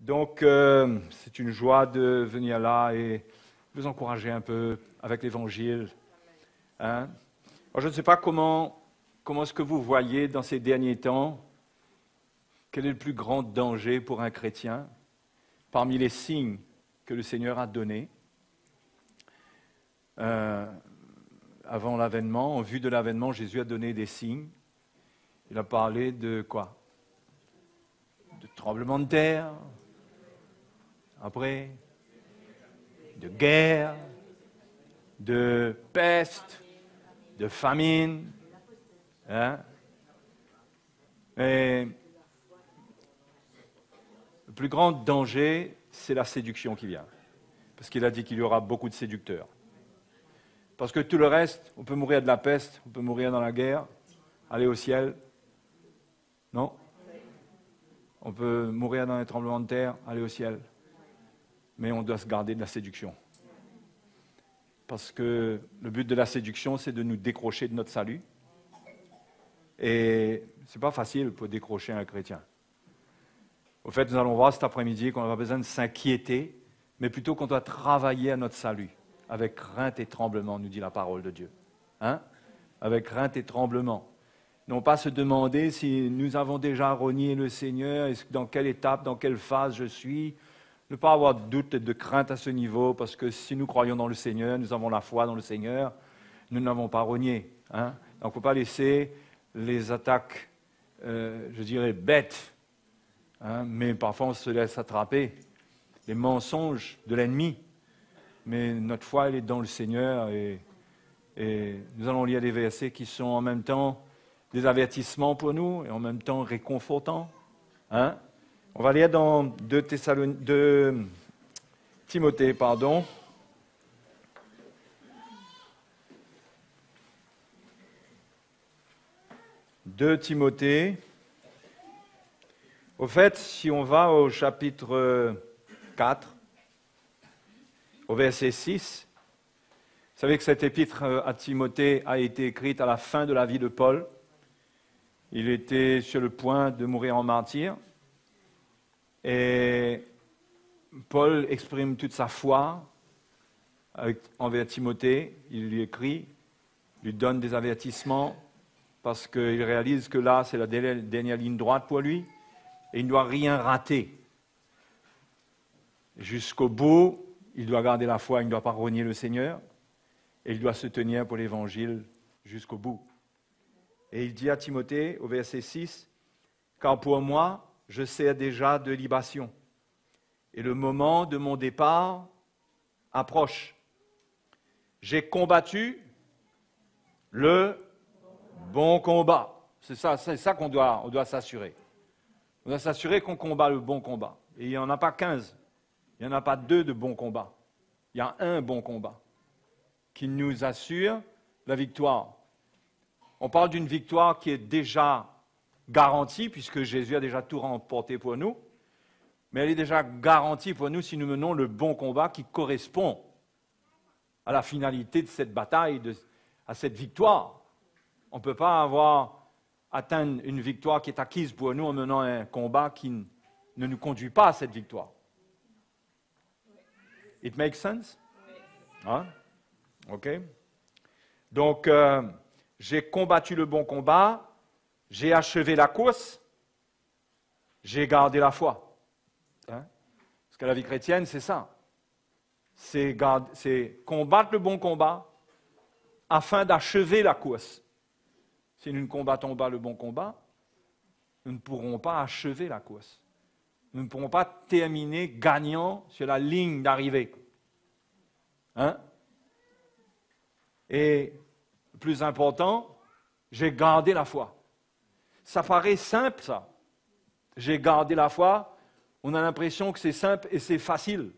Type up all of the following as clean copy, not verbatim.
Donc, c'est une joie de venir là et vous encourager un peu avec l'Évangile. Hein? Alors, je ne sais pas comment est-ce que vous voyez dans ces derniers temps, quel est le plus grand danger pour un chrétien parmi les signes que le Seigneur a donnés avant l'avènement. En vue de l'avènement, Jésus a donné des signes. Il a parlé de quoi? De tremblement de terre, après, de guerre, de peste, de famine. Hein? Et le plus grand danger, c'est la séduction qui vient. Parce qu'il a dit qu'il y aura beaucoup de séducteurs. Parce que tout le reste, on peut mourir de la peste, on peut mourir dans la guerre, aller au ciel. Non? On peut mourir dans les tremblements de terre, aller au ciel. Mais on doit se garder de la séduction. Parce que le but de la séduction, c'est de nous décrocher de notre salut. Et ce n'est pas facile pour décrocher un chrétien. Au fait, nous allons voir cet après-midi qu'on n'a pas besoin de s'inquiéter, mais plutôt qu'on doit travailler à notre salut, avec crainte et tremblement, nous dit la parole de Dieu. Hein? Avec crainte et tremblement. Non pas se demander si nous avons déjà renié le Seigneur, dans quelle étape, dans quelle phase je suis. Ne pas avoir de doute et de crainte à ce niveau, parce que si nous croyons dans le Seigneur, nous avons la foi dans le Seigneur, nous n'avons pas renié. Hein? Donc il ne faut pas laisser les attaques, je dirais, bêtes, hein? Mais parfois on se laisse attraper, les mensonges de l'ennemi. Mais notre foi, elle est dans le Seigneur, et nous allons lire des versets qui sont en même temps des avertissements pour nous, et en même temps réconfortants. Hein? On va lire dans 2 Timothée, pardon. Deux Timothée. Au fait, si on va au chapitre 4, au verset 6, vous savez que cette épître à Timothée a été écrite à la fin de la vie de Paul. Il était sur le point de mourir en martyr. Et Paul exprime toute sa foi envers Timothée. Il lui écrit, lui donne des avertissements, parce qu'il réalise que là, c'est la dernière ligne droite pour lui, et il ne doit rien rater. Jusqu'au bout, il doit garder la foi, il ne doit pas renier le Seigneur, et il doit se tenir pour l'Évangile jusqu'au bout. Et il dit à Timothée, au verset 6, « Car pour moi, je sers déjà de libation, et le moment de mon départ approche. J'ai combattu le bon combat. » C'est ça qu'on doit s'assurer. On doit s'assurer qu'on combat le bon combat. Et il n'y en a pas 15, il n'y en a pas 2 de bons combats. Il y a un bon combat qui nous assure la victoire. On parle d'une victoire qui est déjà garantie, puisque Jésus a déjà tout remporté pour nous, mais elle est déjà garantie pour nous si nous menons le bon combat qui correspond à la finalité de cette bataille, à cette victoire. On ne peut pas atteindre une victoire qui est acquise pour nous en menant un combat qui ne nous conduit pas à cette victoire. It makes sense? Hein? OK? Donc, j'ai combattu le bon combat, j'ai achevé la course, j'ai gardé la foi. Hein? Parce que la vie chrétienne, c'est ça. C'est combattre le bon combat afin d'achever la course. Si nous ne combattons pas le bon combat, nous ne pourrons pas achever la course. Nous ne pourrons pas terminer gagnant sur la ligne d'arrivée. Hein? Et le plus important, j'ai gardé la foi. Ça paraît simple, ça. J'ai gardé la foi. On a l'impression que c'est simple et c'est facile.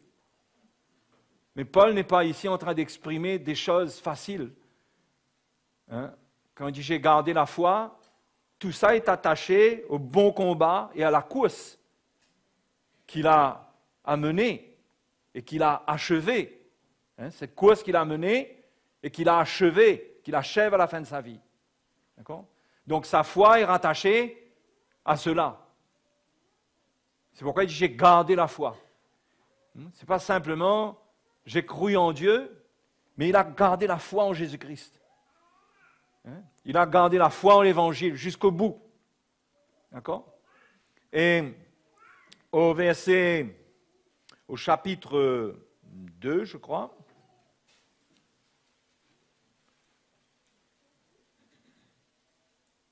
Mais Paul n'est pas ici en train d'exprimer des choses faciles. Hein? Quand il dit « j'ai gardé la foi », tout ça est attaché au bon combat et à la course qu'il a menée et qu'il a achevée. Hein? Cette course qu'il a menée et qu'il a achevée, qu'il achève à la fin de sa vie. D'accord? Donc sa foi est rattachée à cela. C'est pourquoi il dit, j'ai gardé la foi. Ce n'est pas simplement, j'ai cru en Dieu, mais il a gardé la foi en Jésus-Christ. Il a gardé la foi en l'Évangile jusqu'au bout. D'accord? Et au chapitre 2, je crois,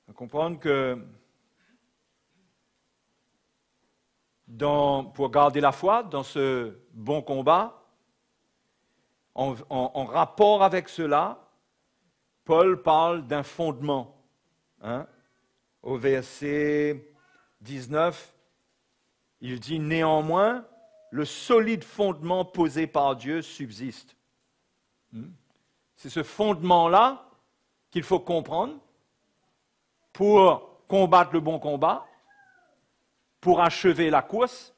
on va comprendre que pour garder la foi dans ce bon combat, en rapport avec cela, Paul parle d'un fondement. Au verset 19, il dit « Néanmoins, le solide fondement posé par Dieu subsiste. » C'est ce fondement-là qu'il faut comprendre pour combattre le bon combat, pour achever la course,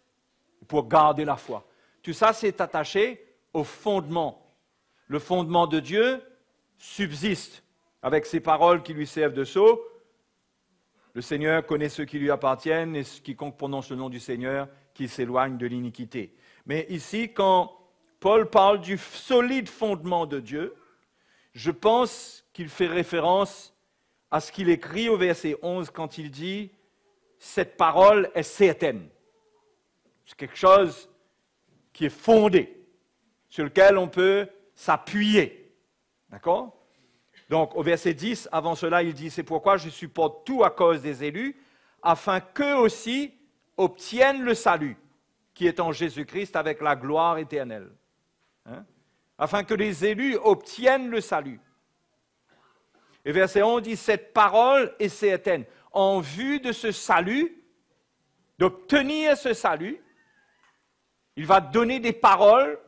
pour garder la foi. Tout ça, c'est attaché au fondement. Le fondement de Dieu subsiste avec ces paroles qui lui servent de sceau. Le Seigneur connaît ceux qui lui appartiennent et quiconque prononce le nom du Seigneur, qui s'éloigne de l'iniquité. Mais ici, quand Paul parle du solide fondement de Dieu, je pense qu'il fait référence à ce qu'il écrit au verset 11 quand il dit « Cette parole est certaine ». C'est quelque chose qui est fondé, sur lequel on peut s'appuyer. D'accord? Donc, au verset 10, avant cela, il dit « C'est pourquoi je supporte tout à cause des élus, afin qu'eux aussi obtiennent le salut, qui est en Jésus-Christ avec la gloire éternelle. » Afin que les élus obtiennent le salut. Et verset 11 dit « Cette parole est certaine. » En vue de ce salut, d'obtenir ce salut, il va donner des paroles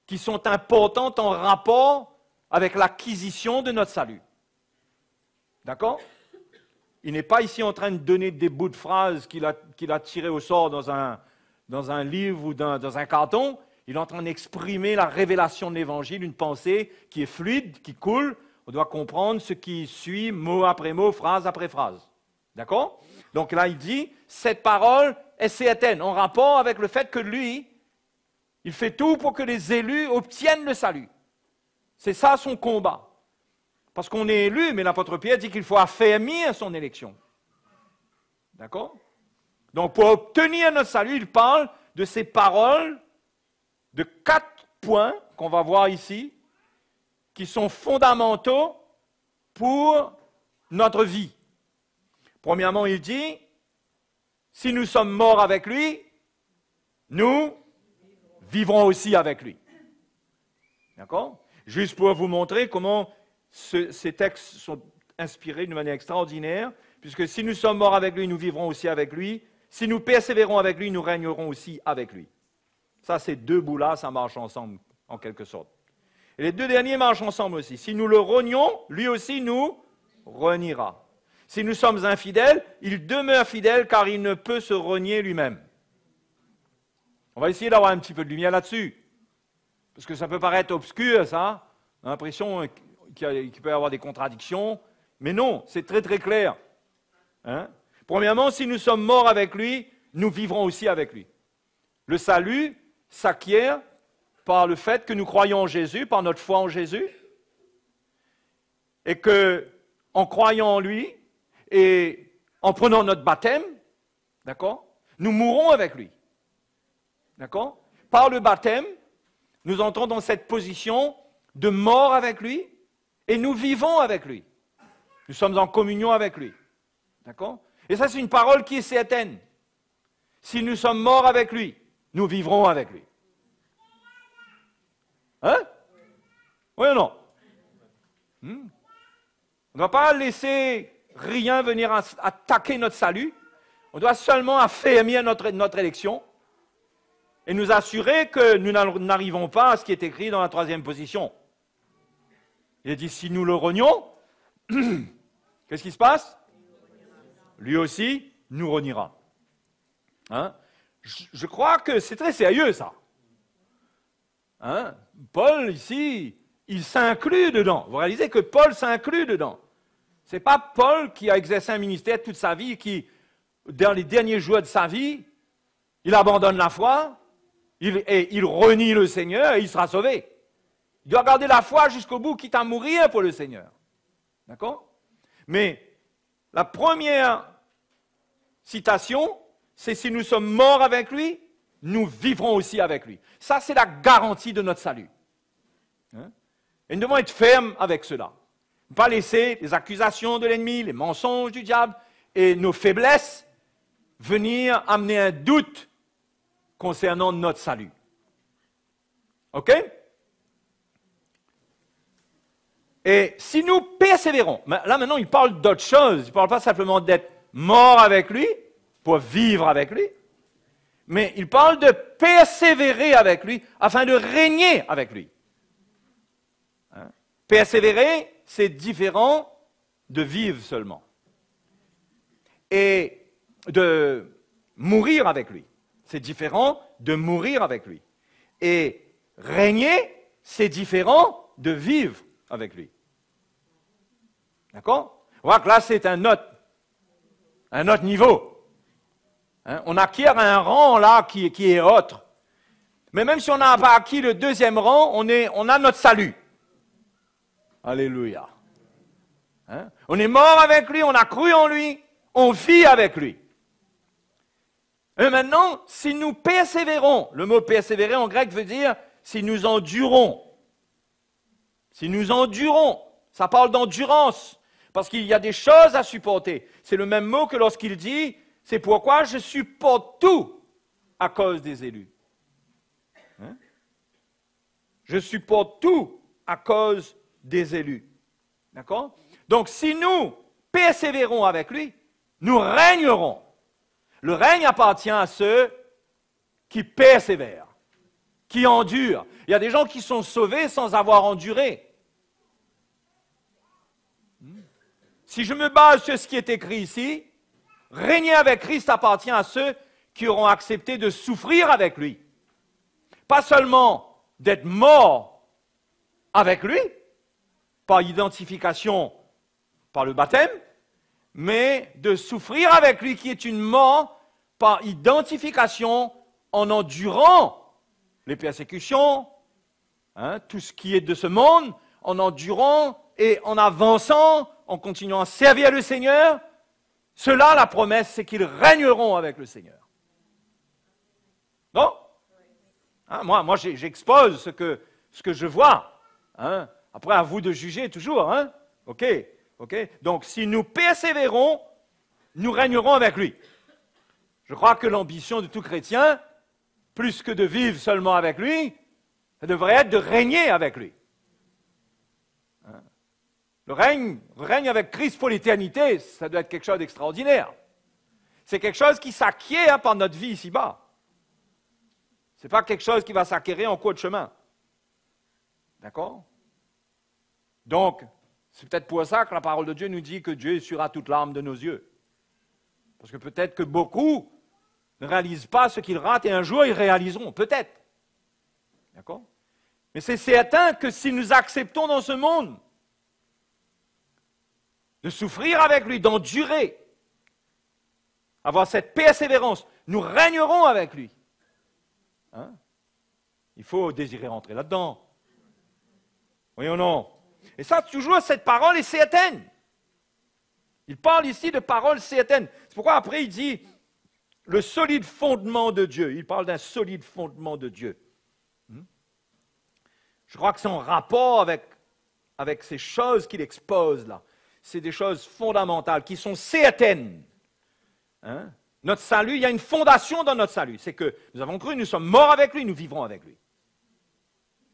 qui sont importantes en rapport avec l'acquisition de notre salut. D'accord? Il n'est pas ici en train de donner des bouts de phrases qu'il a tirés au sort dans un livre ou dans un carton. Il est en train d'exprimer la révélation de l'Évangile, une pensée qui est fluide, qui coule. On doit comprendre ce qui suit mot après mot, phrase après phrase. D'accord? Donc là, il dit, cette parole est certaine, en rapport avec le fait que lui, il fait tout pour que les élus obtiennent le salut. C'est ça son combat. Parce qu'on est élu, mais l'apôtre Pierre dit qu'il faut affermir son élection. D'accord? Donc pour obtenir notre salut, il parle de ces paroles, de 4 points qu'on va voir ici, qui sont fondamentaux pour notre vie. Premièrement, il dit, si nous sommes morts avec lui, nous vivrons aussi avec lui. D'accord? Juste pour vous montrer comment ces textes sont inspirés d'une manière extraordinaire, puisque si nous sommes morts avec lui, nous vivrons aussi avec lui. Si nous persévérons avec lui, nous régnerons aussi avec lui. Ça, ces deux bouts-là, ça marche ensemble, en quelque sorte. Et les deux derniers marchent ensemble aussi. Si nous le renions, lui aussi nous reniera. Si nous sommes infidèles, il demeure fidèle car il ne peut se renier lui-même. On va essayer d'avoir un petit peu de lumière là-dessus. Parce que ça peut paraître obscur, ça. On a l'impression qu'il peut y avoir des contradictions. Mais non, c'est très très clair. Premièrement, si nous sommes morts avec lui, nous vivrons aussi avec lui. Le salut s'acquiert par le fait que nous croyons en Jésus, par notre foi en Jésus, et que, en croyant en lui, et en prenant notre baptême, d'accord, nous mourrons avec lui. D'accord? Par le baptême, nous entrons dans cette position de mort avec lui, et nous vivons avec lui. Nous sommes en communion avec lui. D'accord? Et ça, c'est une parole qui est certaine. Si nous sommes morts avec lui, nous vivrons avec lui. Hein? Oui ou non? On ne doit pas laisser rien venir attaquer notre salut. On doit seulement affermir notre élection et nous assurer que nous n'arrivons pas à ce qui est écrit dans la 3e position. Il a dit, si nous le renions, qu'est-ce qui se passe? Lui aussi nous reniera. Hein? Je crois que c'est très sérieux, ça. Hein? Paul, ici, il s'inclut dedans. Vous réalisez que Paul s'inclut dedans. Ce n'est pas Paul qui a exercé un ministère toute sa vie, qui, dans les derniers jours de sa vie, il abandonne la foi, il renie le Seigneur et il sera sauvé. Il doit garder la foi jusqu'au bout, quitte à mourir pour le Seigneur. D'accord? Mais la première citation, c'est si nous sommes morts avec lui, nous vivrons aussi avec lui. Ça, c'est la garantie de notre salut. Hein? Et nous devons être fermes avec cela. Ne pas laisser les accusations de l'ennemi, les mensonges du diable et nos faiblesses venir amener un doute concernant notre salut. OK? Et si nous persévérons, là maintenant il parle d'autre chose, il ne parle pas simplement d'être mort avec lui, pour vivre avec lui, mais il parle de persévérer avec lui afin de régner avec lui. Hein? Persévérer, c'est différent de vivre seulement. Et de mourir avec lui, c'est différent de mourir avec lui. Et régner, c'est différent de vivre avec lui. D'accord? On voit que là, c'est un autre niveau. Hein? On acquiert un rang là qui est autre. Mais même si on n'a pas acquis le deuxième rang, on a notre salut. Alléluia. Hein? On est mort avec lui, on a cru en lui, on vit avec lui. Et maintenant, si nous persévérons, le mot persévérer en grec veut dire si nous endurons. Si nous endurons, ça parle d'endurance, parce qu'il y a des choses à supporter. C'est le même mot que lorsqu'il dit, c'est pourquoi je supporte tout à cause des élus. Hein? Je supporte tout à cause des élus. D'accord? Donc, si nous persévérons avec lui, nous régnerons. Le règne appartient à ceux qui persévèrent, qui endurent. Il y a des gens qui sont sauvés sans avoir enduré. Si je me base sur ce qui est écrit ici, régner avec Christ appartient à ceux qui auront accepté de souffrir avec lui. Pas seulement d'être morts avec lui, par identification par le baptême, mais de souffrir avec lui qui est une mort par identification en endurant les persécutions, hein, tout ce qui est de ce monde, en endurant et en avançant, en continuant à servir le Seigneur. Cela, la promesse, c'est qu'ils régneront avec le Seigneur. Non? Hein, moi j'expose ce que je vois. Hein. Après, à vous de juger toujours. Hein? OK. Donc, si nous persévérons, nous régnerons avec lui. Je crois que l'ambition de tout chrétien, plus que de vivre seulement avec lui, ça devrait être de régner avec lui. Le règne avec Christ pour l'éternité, ça doit être quelque chose d'extraordinaire. C'est quelque chose qui s'acquiert par notre vie ici-bas. Ce n'est pas quelque chose qui va s'acquérir en cours de chemin. D'accord? Donc, c'est peut-être pour ça que la parole de Dieu nous dit que Dieu essuiera toute larme de nos yeux. Parce que peut-être que beaucoup ne réalisent pas ce qu'ils ratent et un jour ils réaliseront, peut-être. D'accord? Mais c'est certain que si nous acceptons dans ce monde de souffrir avec lui, d'endurer, avoir cette persévérance, nous régnerons avec lui. Hein? Il faut désirer rentrer là-dedans. Oui ou non? Et ça, toujours, cette parole est certaine. Il parle ici de parole certaine. C'est pourquoi après il dit le solide fondement de Dieu. Il parle d'un solide fondement de Dieu. Je crois que c'est en rapport avec ces choses qu'il expose là. C'est des choses fondamentales qui sont certaines. Hein? Notre salut, il y a une fondation dans notre salut. C'est que nous avons cru, nous sommes morts avec lui, nous vivrons avec lui.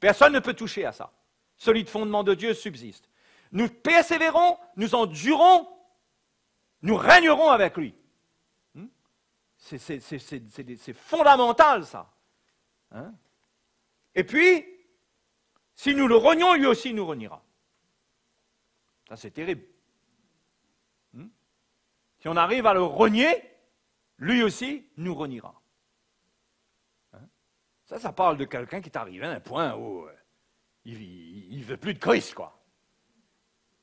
Personne ne peut toucher à ça. Solide fondement de Dieu subsiste. Nous persévérons, nous endurons, nous régnerons avec lui. C'est fondamental, ça. Hein? Et puis, si nous le renions, lui aussi nous reniera. Ça, c'est terrible. Si on arrive à le renier, lui aussi nous reniera. Hein? Ça parle de quelqu'un qui est arrivé à un point où il ne veut plus de Christ, quoi.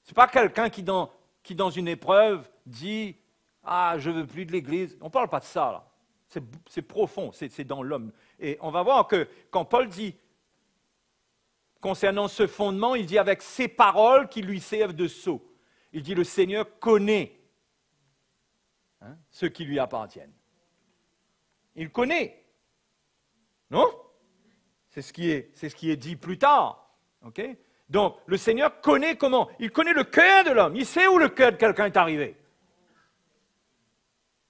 Ce n'est pas quelqu'un qui, dans une épreuve, dit « Ah, je ne veux plus de l'Église ». On ne parle pas de ça, là. C'est profond, c'est dans l'homme. Et on va voir que quand Paul dit, concernant ce fondement, il dit avec ces paroles qui lui servent de sceau. Il dit le Seigneur connaît ceux qui lui appartiennent. Il connaît. Non? C'est ce qui est dit plus tard. Okay? Donc, le Seigneur connaît comment? Il connaît le cœur de l'homme. Il sait où le cœur de quelqu'un est arrivé.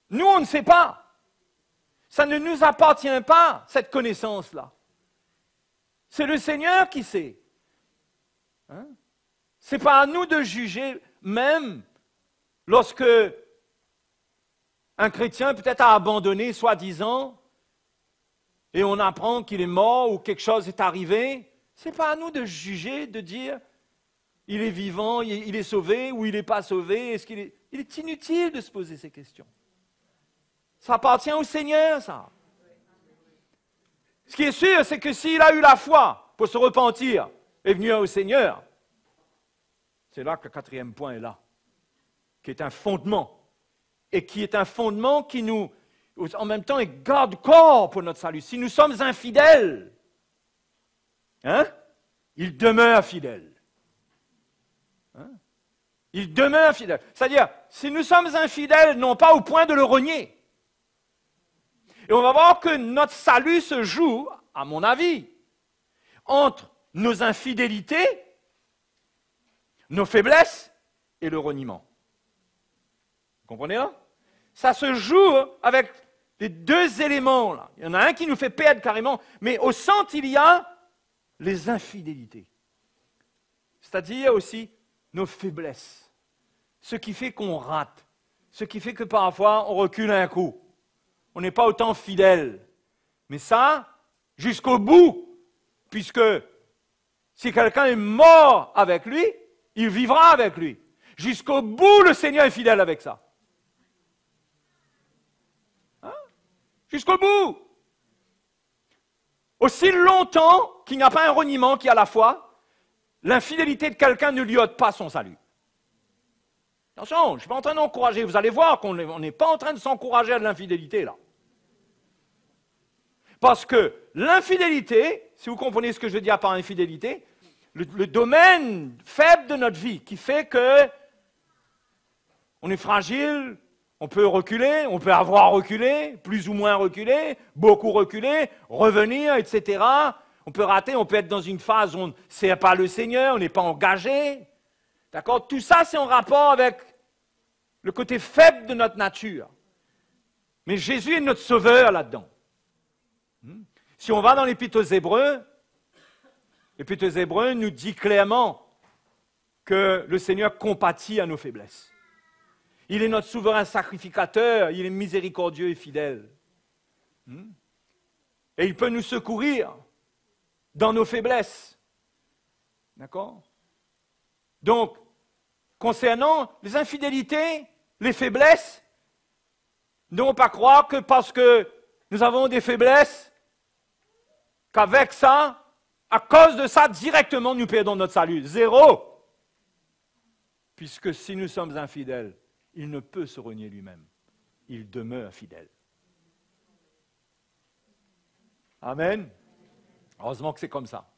Nous, on ne sait pas. Ça ne nous appartient pas, cette connaissance-là. C'est le Seigneur qui sait. Ce n'est pas à nous de juger, même lorsque un chrétien peut-être a abandonné, soi-disant, et on apprend qu'il est mort ou quelque chose est arrivé. Ce n'est pas à nous de juger, de dire il est vivant, il est sauvé ou il n'est pas sauvé. Il est inutile de se poser ces questions. Ça appartient au Seigneur, ça. Ce qui est sûr, c'est que s'il a eu la foi pour se repentir et venir au Seigneur, c'est là que le 4e point est là, qui est un fondement. Et qui est un fondement qui nous, en même temps, est garde-corps pour notre salut. Si nous sommes infidèles, il demeure fidèle. Il demeure fidèle. C'est-à-dire, si nous sommes infidèles, non pas au point de le renier. Et on va voir que notre salut se joue, à mon avis, entre nos infidélités, nos faiblesses et le reniement. Vous comprenez là? Ça se joue avec les deux éléments là. Il y en a un qui nous fait perdre carrément, mais au centre, il y a les infidélités. C'est-à-dire aussi nos faiblesses. Ce qui fait qu'on rate. Ce qui fait que parfois, on recule un coup. On n'est pas autant fidèle. Mais ça, jusqu'au bout. Puisque si quelqu'un est mort avec lui, il vivra avec lui. Jusqu'au bout, le Seigneur est fidèle avec ça. Jusqu'au bout. Aussi longtemps qu'il n'y a pas un reniement qui a la foi, l'infidélité de quelqu'un ne lui ôte pas son salut. Attention, je ne suis pas en train d'encourager. Vous allez voir qu'on n'est pas en train de s'encourager à de l'infidélité, là. Parce que l'infidélité, si vous comprenez ce que je veux dire par infidélité, le domaine faible de notre vie qui fait que on est fragile, on peut reculer, on peut avoir reculé, plus ou moins reculé, beaucoup reculé, revenir, etc. On peut rater, on peut être dans une phase où on ne sert pas le Seigneur, on n'est pas engagé. D'accord? Tout ça, c'est en rapport avec le côté faible de notre nature. Mais Jésus est notre sauveur là-dedans. Si on va dans l'Épître aux Hébreux nous dit clairement que le Seigneur compatit à nos faiblesses. Il est notre souverain sacrificateur, il est miséricordieux et fidèle. Et il peut nous secourir dans nos faiblesses. D'accord? Donc, concernant les infidélités, les faiblesses, ne devons pas croire que parce que nous avons des faiblesses, qu'avec ça, à cause de ça, directement, nous perdons notre salut. Zéro. Puisque si nous sommes infidèles, il ne peut se renier lui-même. Il demeure fidèle. Amen. Heureusement que c'est comme ça.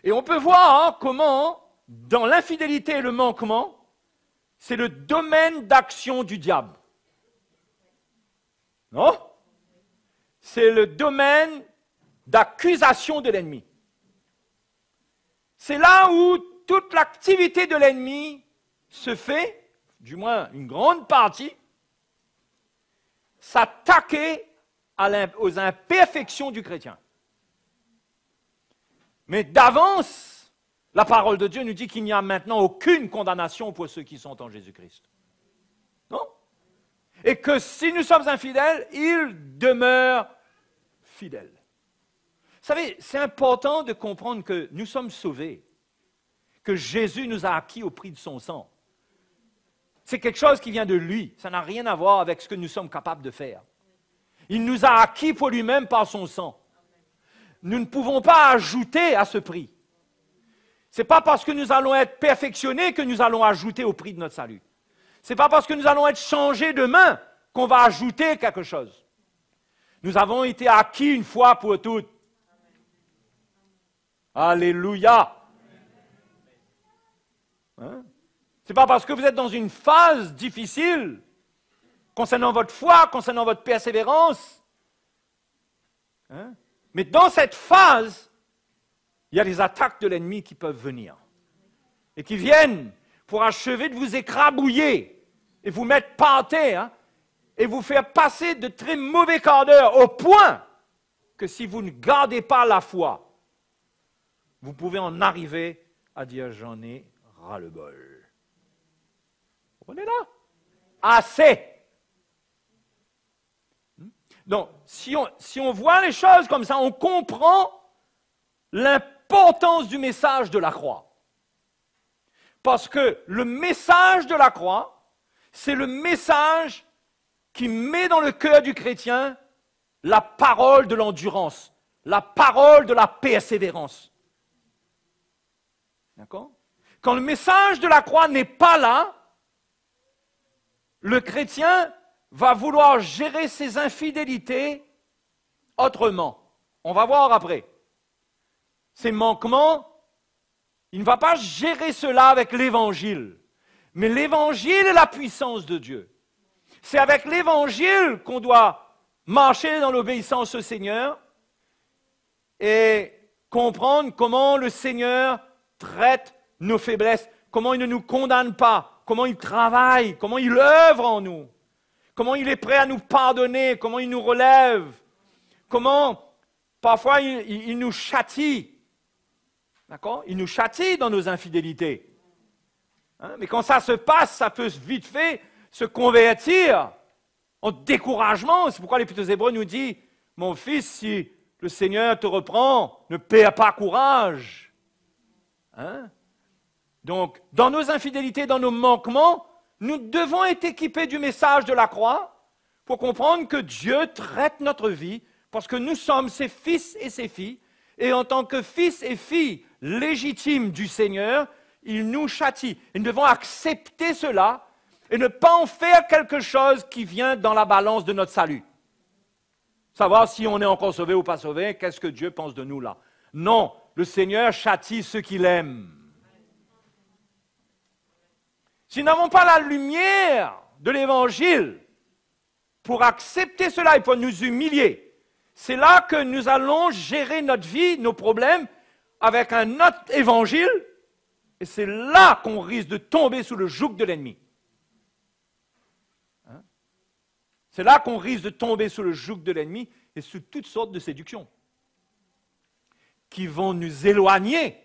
Et on peut voir comment, dans l'infidélité et le manquement, c'est le domaine d'action du diable. Non? C'est le domaine d'accusation de l'ennemi. C'est là où toute l'activité de l'ennemi se fait, du moins une grande partie, s'attaquer aux imperfections du chrétien. Mais d'avance, la parole de Dieu nous dit qu'il n'y a maintenant aucune condamnation pour ceux qui sont en Jésus-Christ. Non? Et que si nous sommes infidèles, il demeure fidèle. Vous savez, c'est important de comprendre que nous sommes sauvés, que Jésus nous a acquis au prix de son sang. C'est quelque chose qui vient de lui. Ça n'a rien à voir avec ce que nous sommes capables de faire. Il nous a acquis pour lui-même par son sang. Nous ne pouvons pas ajouter à ce prix. Ce n'est pas parce que nous allons être perfectionnés que nous allons ajouter au prix de notre salut. Ce n'est pas parce que nous allons être changés demain qu'on va ajouter quelque chose. Nous avons été acquis une fois pour toutes. Alléluia. Hein? Ce n'est pas parce que vous êtes dans une phase difficile concernant votre foi, concernant votre persévérance. Hein? Mais dans cette phase, il y a des attaques de l'ennemi qui peuvent venir. Et qui viennent pour achever de vous écrabouiller et vous mettre par terre, et vous faire passer de très mauvais quarts d'heure au point que si vous ne gardez pas la foi, vous pouvez en arriver à dire « j'en ai ras-le-bol ». On est là. Assez. Donc, si on voit les choses comme ça, on comprend l'importance du message de la croix. Parce que le message de la croix, c'est le message qui met dans le cœur du chrétien la parole de l'endurance, la parole de la persévérance. D'accord? Quand le message de la croix n'est pas là, le chrétien va vouloir gérer ses infidélités autrement. On va voir après. Ses manquements, il ne va pas gérer cela avec l'Évangile. Mais l'Évangile est la puissance de Dieu. C'est avec l'Évangile qu'on doit marcher dans l'obéissance au Seigneur et comprendre comment le Seigneur traite nos faiblesses, comment il ne nous condamne pas, comment il travaille, comment il œuvre en nous, comment il est prêt à nous pardonner, comment il nous relève, comment parfois il nous châtie. D'accord? Il nous châtie dans nos infidélités. Hein? Mais quand ça se passe, ça peut vite fait se convertir en découragement. C'est pourquoi l'Épître aux Hébreux nous dit « Mon fils, si le Seigneur te reprend, ne perds pas courage. Hein? » Donc, dans nos infidélités, dans nos manquements, nous devons être équipés du message de la croix pour comprendre que Dieu traite notre vie parce que nous sommes ses fils et ses filles. Et en tant que fils et filles légitimes du Seigneur, il nous châtie. Et nous devons accepter cela et ne pas en faire quelque chose qui vient dans la balance de notre salut. Savoir si on est encore sauvé ou pas sauvé, qu'est-ce que Dieu pense de nous là? Non, le Seigneur châtie ceux qu'il aime. Si nous n'avons pas la lumière de l'Évangile pour accepter cela et pour nous humilier, c'est là que nous allons gérer notre vie, nos problèmes, avec un autre Évangile, et c'est là qu'on risque de tomber sous le joug de l'ennemi. Hein? C'est là qu'on risque de tomber sous le joug de l'ennemi et sous toutes sortes de séductions qui vont nous éloigner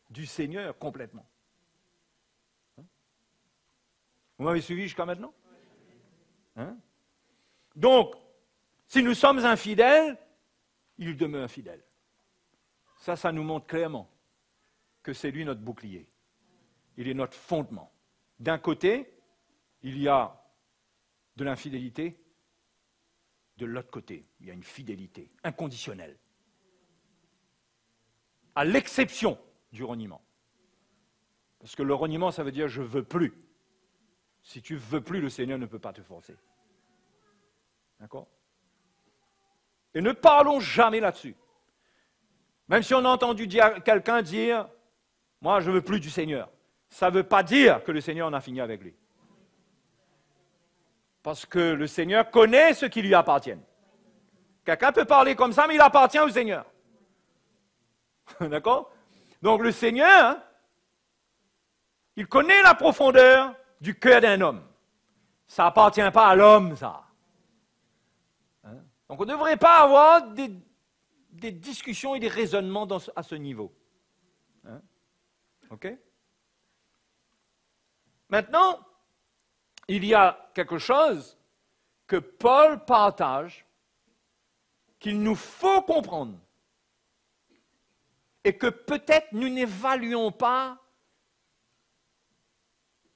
du Seigneur complètement. Vous m'avez suivi jusqu'à maintenant? Hein? Donc, si nous sommes infidèles, il demeure fidèle. Ça nous montre clairement que c'est lui notre bouclier. Il est notre fondement. D'un côté, il y a de l'infidélité. De l'autre côté, il y a une fidélité inconditionnelle. À l'exception du reniement. Parce que le reniement, ça veut dire « je ne veux plus ». Si tu ne veux plus, le Seigneur ne peut pas te forcer. D'accord? Et ne parlons jamais là-dessus. Même si on a entendu quelqu'un dire « moi, je ne veux plus du Seigneur », ça ne veut pas dire que le Seigneur en a fini avec lui. Parce que le Seigneur connaît ce qui lui appartient. Quelqu'un peut parler comme ça, mais il appartient au Seigneur. D'accord? Donc le Seigneur, il connaît la profondeur du cœur d'un homme. Ça n'appartient pas à l'homme, ça. Hein? Donc on ne devrait pas avoir des discussions et des raisonnements à ce niveau. Hein? OK? Maintenant, il y a quelque chose que Paul partage, qu'il nous faut comprendre, et que peut-être nous n'évaluons pas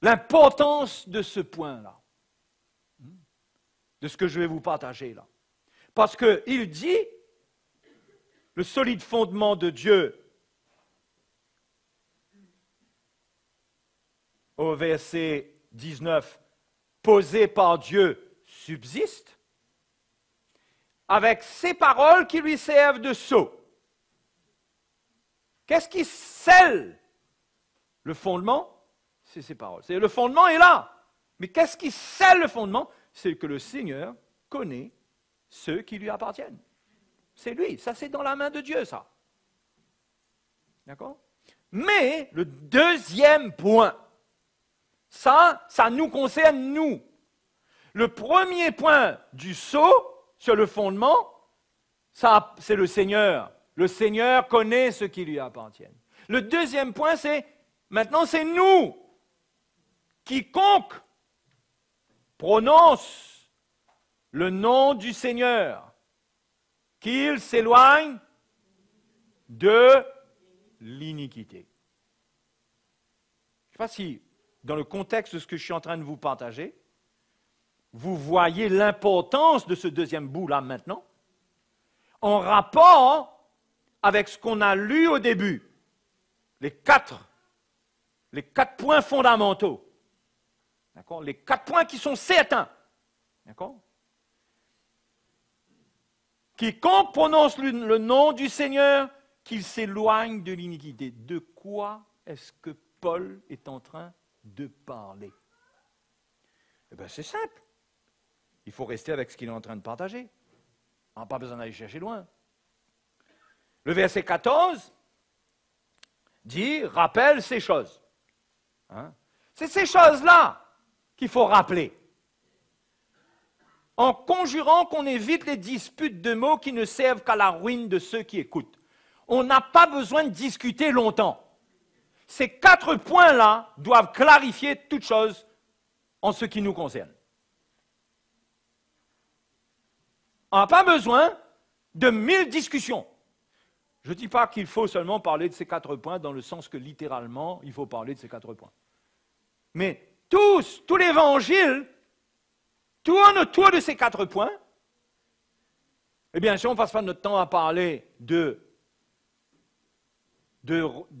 l'importance de ce point-là, de ce que je vais vous partager là. Parce qu'il dit, le solide fondement de Dieu, au verset 19, posé par Dieu, subsiste. avec ces paroles qui lui servent de sceau. Qu'est-ce qui scelle le fondement? C'est ces paroles. Le fondement est là. Mais qu'est-ce qui scelle le fondement? C'est que le Seigneur connaît ceux qui lui appartiennent. C'est lui. Ça, c'est dans la main de Dieu, ça. D'accord? Mais le deuxième point, ça nous concerne, nous. Le premier point du sceau sur le fondement, ça, c'est le Seigneur. Le Seigneur connaît ceux qui lui appartiennent. Le deuxième point, c'est, maintenant, c'est nous. Quiconque prononce le nom du Seigneur, qu'il s'éloigne de l'iniquité. Je ne sais pas si, dans le contexte de ce que je suis en train de vous partager, vous voyez l'importance de ce deuxième bout-là maintenant, en rapport avec ce qu'on a lu au début, les quatre points fondamentaux. D'accord? Les 4 points qui sont certains. D'accord? Quiconque prononce le nom du Seigneur, qu'il s'éloigne de l'iniquité. De quoi est-ce que Paul est en train de parler? Eh bien, c'est simple. Il faut rester avec ce qu'il est en train de partager. On n'a pas besoin d'aller chercher loin. Le verset 14 dit, rappelle ces choses. Hein? C'est ces choses-là qu'il faut rappeler. En conjurant qu'on évite les disputes de mots qui ne servent qu'à la ruine de ceux qui écoutent. On n'a pas besoin de discuter longtemps. Ces 4 points-là doivent clarifier toute chose en ce qui nous concerne. On n'a pas besoin de 1000 discussions. Je ne dis pas qu'il faut seulement parler de ces 4 points dans le sens que littéralement, il faut parler de ces 4 points. Mais tout l'évangile tourne autour de ces 4 points. Eh bien, si on ne passe pas notre temps à parler de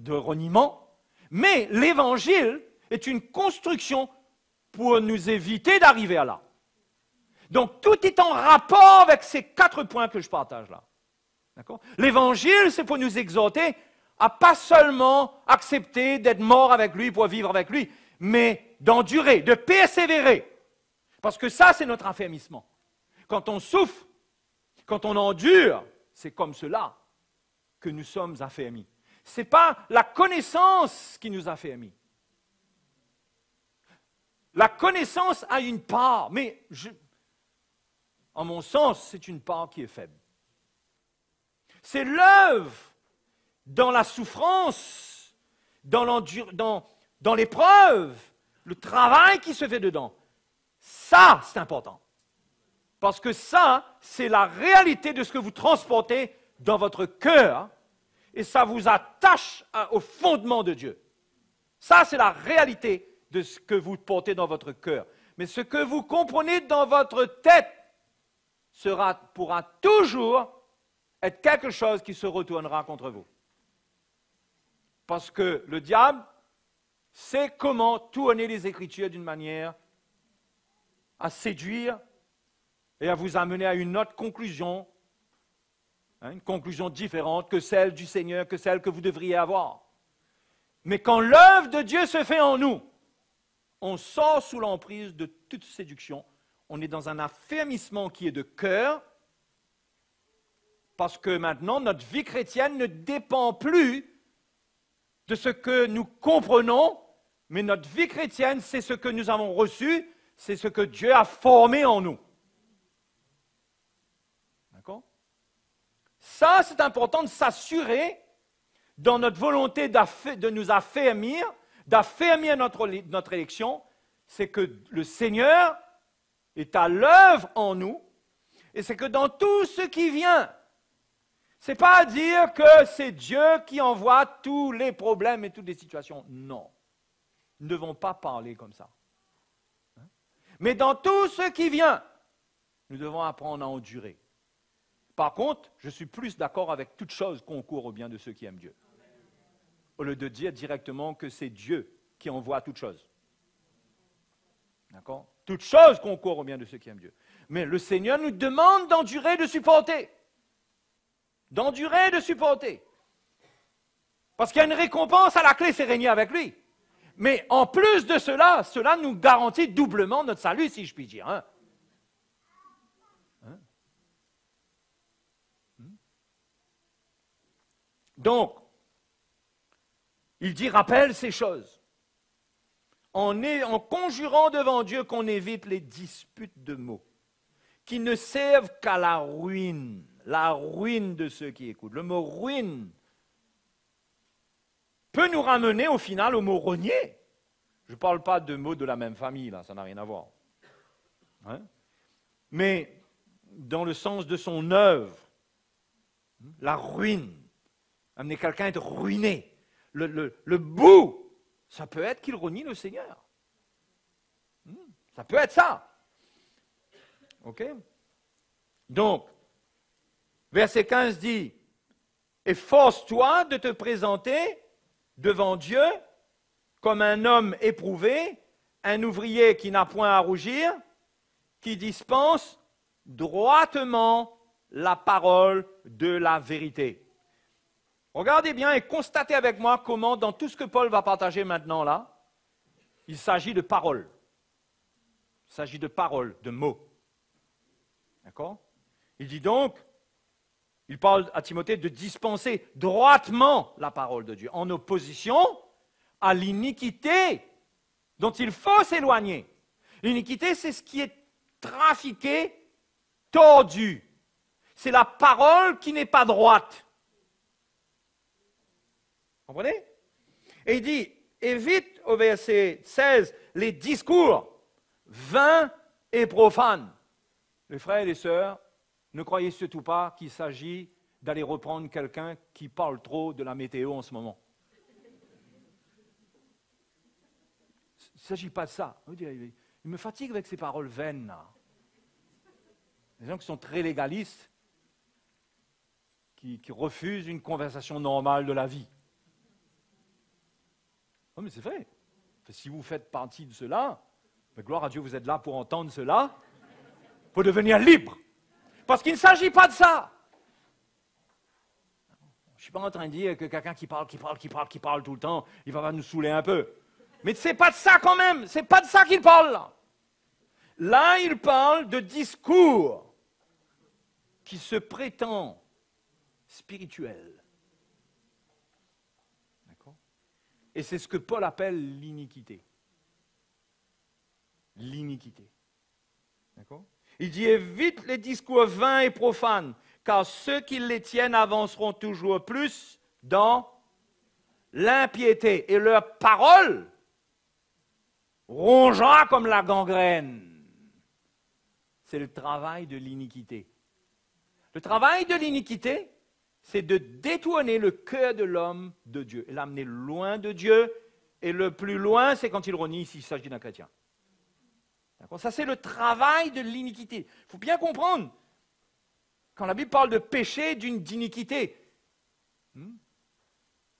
reniement, mais l'évangile est une construction pour nous éviter d'arriver à là. Donc, tout est en rapport avec ces 4 points que je partage là. D'accord? L'évangile, c'est pour nous exhorter à pas seulement accepter d'être mort avec lui pour vivre avec lui, mais d'endurer, de persévérer. Parce que ça, c'est notre affermissement. Quand on souffre, quand on endure, c'est comme cela que nous sommes affermis. Ce n'est pas la connaissance qui nous affermit. La connaissance a une part, mais en mon sens, c'est une part qui est faible. C'est l'œuvre dans la souffrance, dans l'épreuve, le travail qui se fait dedans. Ça, c'est important. Parce que ça, c'est la réalité de ce que vous transportez dans votre cœur et ça vous attache au fondement de Dieu. Ça, c'est la réalité de ce que vous portez dans votre cœur. Mais ce que vous comprenez dans votre tête pourra toujours être quelque chose qui se retournera contre vous. Parce que le diable sait comment tourner les Écritures d'une manière à séduire et à vous amener à une autre conclusion, une conclusion différente que celle du Seigneur, que celle que vous devriez avoir. Mais quand l'œuvre de Dieu se fait en nous, on sort sous l'emprise de toute séduction. On est dans un affermissement qui est de cœur, parce que maintenant, notre vie chrétienne ne dépend plus de ce que nous comprenons, mais notre vie chrétienne, c'est ce que nous avons reçu, c'est ce que Dieu a formé en nous. D'accord? Ça, c'est important de s'assurer dans notre volonté de nous affermir, d'affermir notre élection, c'est que le Seigneur est à l'œuvre en nous, et c'est que dans tout ce qui vient, ce n'est pas à dire que c'est Dieu qui envoie tous les problèmes et toutes les situations. Non. Nous ne devons pas parler comme ça. Mais dans tout ce qui vient, nous devons apprendre à endurer. Par contre, je suis plus d'accord avec toute chose concourt au bien de ceux qui aiment Dieu. Au lieu de dire directement que c'est Dieu qui envoie toute chose. D'accord? Toute chose concourt au bien de ceux qui aiment Dieu. Mais le Seigneur nous demande d'endurer, de supporter. D'endurer, de supporter. Parce qu'il y a une récompense à la clé, c'est régner avec lui. Mais en plus de cela, cela nous garantit doublement notre salut, si je puis dire. Hein? Donc, il dit, rappelle ces choses. En conjurant devant Dieu qu'on évite les disputes de mots, qui ne servent qu'à la ruine de ceux qui écoutent. Le mot ruine peut nous ramener au final au mot renier. Je ne parle pas de mots de la même famille, là, ça n'a rien à voir. Hein? Mais dans le sens de son œuvre, la ruine, amener quelqu'un à être ruiné. Le bout, ça peut être qu'il renie le Seigneur. Ça peut être ça. OK? Donc, verset 15 dit, « Efforce-toi de te présenter devant Dieu comme un homme éprouvé, un ouvrier qui n'a point à rougir, qui dispense droitement la parole de la vérité. » Regardez bien et constatez avec moi comment, dans tout ce que Paul va partager maintenant là, il s'agit de paroles. Il s'agit de paroles, de mots. D'accord? Il dit donc, il parle à Timothée de dispenser droitement la parole de Dieu, en opposition à l'iniquité dont il faut s'éloigner. L'iniquité, c'est ce qui est trafiqué, tordu. C'est la parole qui n'est pas droite. Vous comprenez? Et il dit, évite au verset 16 les discours vains et profanes. Les frères et les sœurs, ne croyez surtout pas qu'il s'agit d'aller reprendre quelqu'un qui parle trop de la météo en ce moment. Il ne s'agit pas de ça. Il me fatigue avec ces paroles vaines, là. Les gens qui sont très légalistes, qui refusent une conversation normale de la vie. Non, mais c'est vrai. Si vous faites partie de cela, gloire à Dieu, vous êtes là pour entendre cela, pour devenir libre. Parce qu'il ne s'agit pas de ça. Je ne suis pas en train de dire que quelqu'un qui parle tout le temps, il va nous saouler un peu. Mais ce n'est pas de ça quand même. Ce n'est pas de ça qu'il parle là. Là, il parle de discours qui se prétend spirituel. D'accord? Et c'est ce que Paul appelle l'iniquité. L'iniquité. D'accord? Il dit, évite les discours vains et profanes, car ceux qui les tiennent avanceront toujours plus dans l'impiété. Et leur parole rongera comme la gangrène. C'est le travail de l'iniquité. Le travail de l'iniquité, c'est de détourner le cœur de l'homme de Dieu et l'amener loin de Dieu. Et le plus loin, c'est quand il renie s'il s'agit d'un chrétien. Ça, c'est le travail de l'iniquité. Il faut bien comprendre, quand la Bible parle de péché, d'iniquité,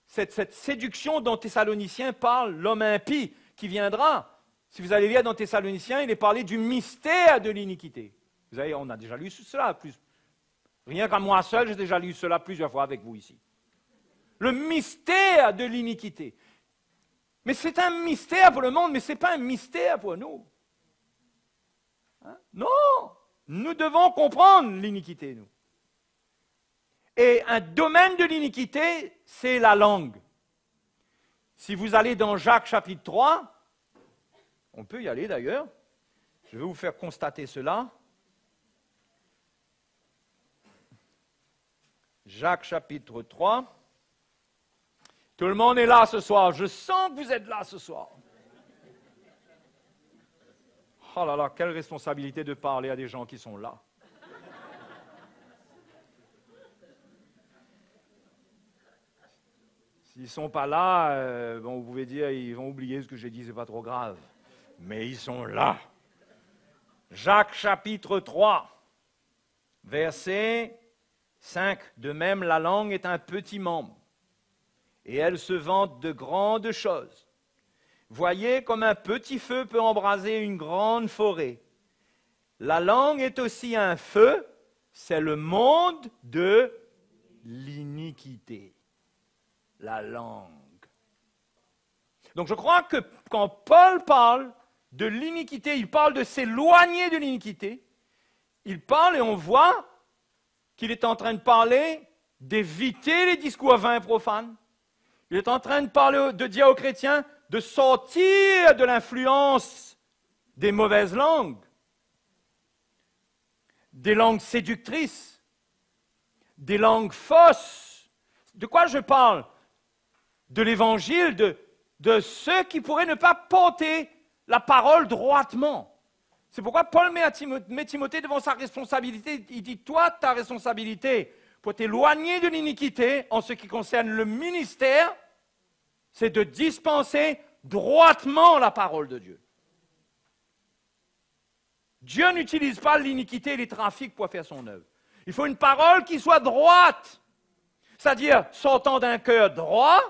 cette séduction dont Thessaloniciens parle, l'homme impie qui viendra, si vous allez lire dans Thessaloniciens, il est parlé du mystère de l'iniquité. Vous savez, on a déjà lu cela. Rien qu'à moi seul, j'ai déjà lu cela plusieurs fois avec vous ici. Le mystère de l'iniquité. Mais c'est un mystère pour le monde, mais ce n'est pas un mystère pour nous. Hein? Non, nous devons comprendre l'iniquité, nous. Et un domaine de l'iniquité, c'est la langue. Si vous allez dans Jacques chapitre 3, on peut y aller d'ailleurs, je vais vous faire constater cela. Jacques chapitre 3. Tout le monde est là ce soir, je sens que vous êtes là ce soir. Oh là là, quelle responsabilité de parler à des gens qui sont là. S'ils ne sont pas là, bon, vous pouvez dire, ils vont oublier ce que j'ai dit, c'est pas trop grave. Mais ils sont là. Jacques chapitre 3, verset 5. De même, la langue est un petit membre, et elle se vante de grandes choses. Voyez comme un petit feu peut embraser une grande forêt. La langue est aussi un feu, c'est le monde de l'iniquité. La langue. Donc je crois que quand Paul parle de l'iniquité, il parle de s'éloigner de l'iniquité. Il parle et on voit qu'il est en train de parler d'éviter les discours vains et profanes. Il est en train de parler, de dire aux chrétiens de sortir de l'influence des mauvaises langues, des langues séductrices, des langues fausses. De quoi je parle? De l'évangile, de ceux qui pourraient ne pas porter la parole droitement. C'est pourquoi Paul met Timothée devant sa responsabilité. Il dit, toi, ta responsabilité pour t'éloigner de l'iniquité en ce qui concerne le ministère, c'est de dispenser droitement la parole de Dieu. Dieu n'utilise pas l'iniquité et les trafics pour faire son œuvre. Il faut une parole qui soit droite, c'est-à-dire sortant d'un cœur droit,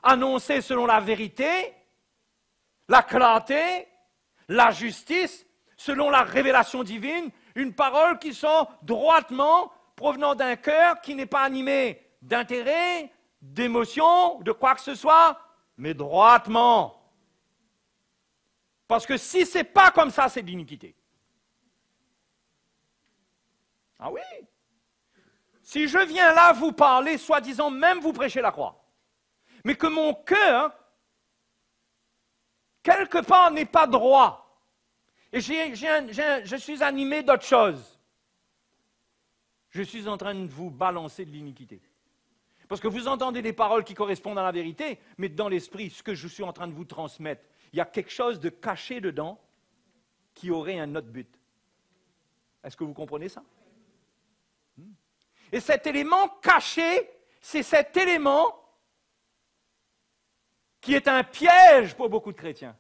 annoncée selon la vérité, la clarté, la justice, selon la révélation divine, une parole qui sort droitement, provenant d'un cœur qui n'est pas animé d'intérêt, d'émotion, de quoi que ce soit, mais droitement. Parce que si ce n'est pas comme ça, c'est de l'iniquité. Ah oui? Si je viens là vous parler, soi-disant même vous prêcher la croix, mais que mon cœur, quelque part, n'est pas droit, et je suis animé d'autre chose, je suis en train de vous balancer de l'iniquité. Parce que vous entendez des paroles qui correspondent à la vérité, mais dans l'esprit, ce que je suis en train de vous transmettre, il y a quelque chose de caché dedans qui aurait un autre but. Est-ce que vous comprenez ça? Et cet élément caché, c'est cet élément qui est un piège pour beaucoup de chrétiens,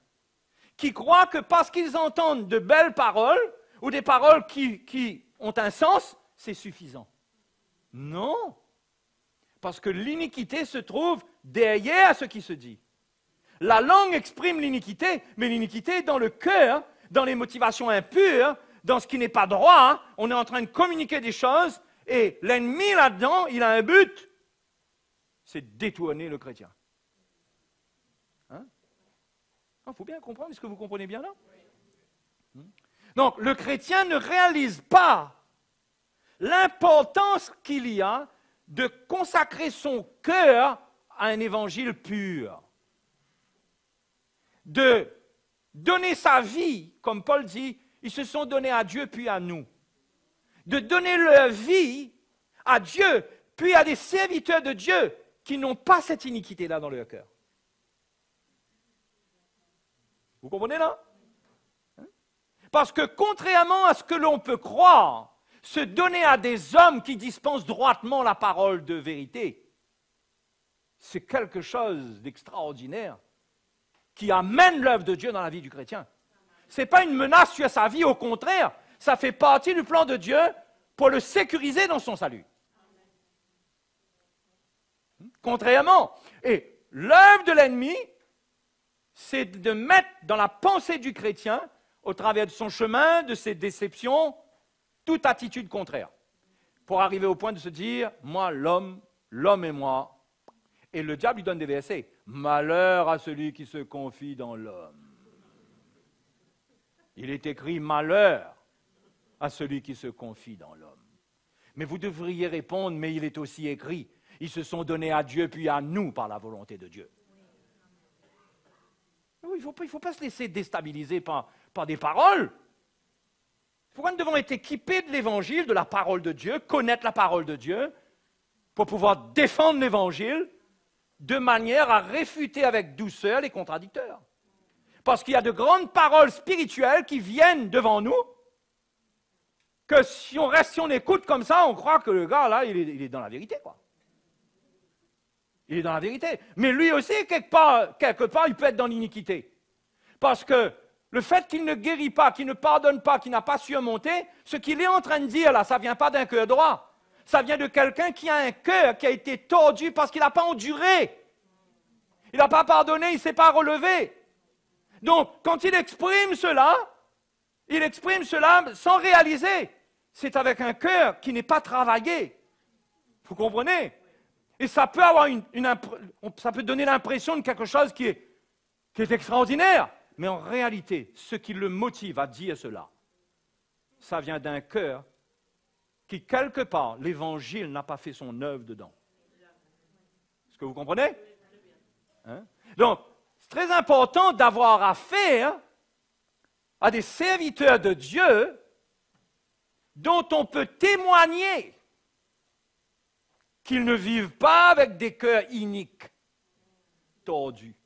qui croient que parce qu'ils entendent de belles paroles, ou des paroles qui ont un sens, c'est suffisant. Non, parce que l'iniquité se trouve derrière ce qui se dit. La langue exprime l'iniquité, mais l'iniquité est dans le cœur, dans les motivations impures, dans ce qui n'est pas droit. On est en train de communiquer des choses, et l'ennemi là-dedans, il a un but, c'est de détourner le chrétien. Il faut bien comprendre, est-ce que vous comprenez bien là? Donc, le chrétien ne réalise pas l'importance qu'il y a de consacrer son cœur à un évangile pur. De donner sa vie, comme Paul dit, ils se sont donnés à Dieu puis à nous. De donner leur vie à Dieu, puis à des serviteurs de Dieu qui n'ont pas cette iniquité-là dans leur cœur. Vous comprenez là? Parce que contrairement à ce que l'on peut croire, se donner à des hommes qui dispensent droitement la parole de vérité, c'est quelque chose d'extraordinaire qui amène l'œuvre de Dieu dans la vie du chrétien. Ce n'est pas une menace sur sa vie, au contraire, ça fait partie du plan de Dieu pour le sécuriser dans son salut. Contrairement, et l'œuvre de l'ennemi, c'est de mettre dans la pensée du chrétien, au travers de son chemin, de ses déceptions, toute attitude contraire, pour arriver au point de se dire, moi, l'homme et moi. Et le diable lui donne des versets. Malheur à celui qui se confie dans l'homme. Il est écrit malheur à celui qui se confie dans l'homme. Mais vous devriez répondre, mais il est aussi écrit, ils se sont donnés à Dieu puis à nous par la volonté de Dieu. Il ne faut pas se laisser déstabiliser par des paroles. Pourquoi nous devons être équipés de l'Évangile, de la parole de Dieu, connaître la parole de Dieu, pour pouvoir défendre l'Évangile de manière à réfuter avec douceur les contradicteurs. Parce qu'il y a de grandes paroles spirituelles qui viennent devant nous, que si on écoute comme ça, on croit que le gars là, il est dans la vérité, quoi. Il est dans la vérité. Mais lui aussi, quelque part, il peut être dans l'iniquité. Parce que le fait qu'il ne guérit pas, qu'il ne pardonne pas, qu'il n'a pas surmonté, ce qu'il est en train de dire là, ça ne vient pas d'un cœur droit. Ça vient de quelqu'un qui a un cœur qui a été tordu parce qu'il n'a pas enduré. Il n'a pas pardonné, il ne s'est pas relevé. Donc, quand il exprime cela, Il exprime cela sans réaliser. C'est avec un cœur qui n'est pas travaillé. Vous comprenez? Et ça peut avoir ça peut donner l'impression de quelque chose qui est extraordinaire. Mais en réalité, ce qui le motive à dire cela, ça vient d'un cœur qui, quelque part, l'Évangile n'a pas fait son œuvre dedans. Est-ce que vous comprenez? Hein? Donc, c'est très important d'avoir affaire à des serviteurs de Dieu dont on peut témoigner qu'ils ne vivent pas avec des cœurs iniques, tordus.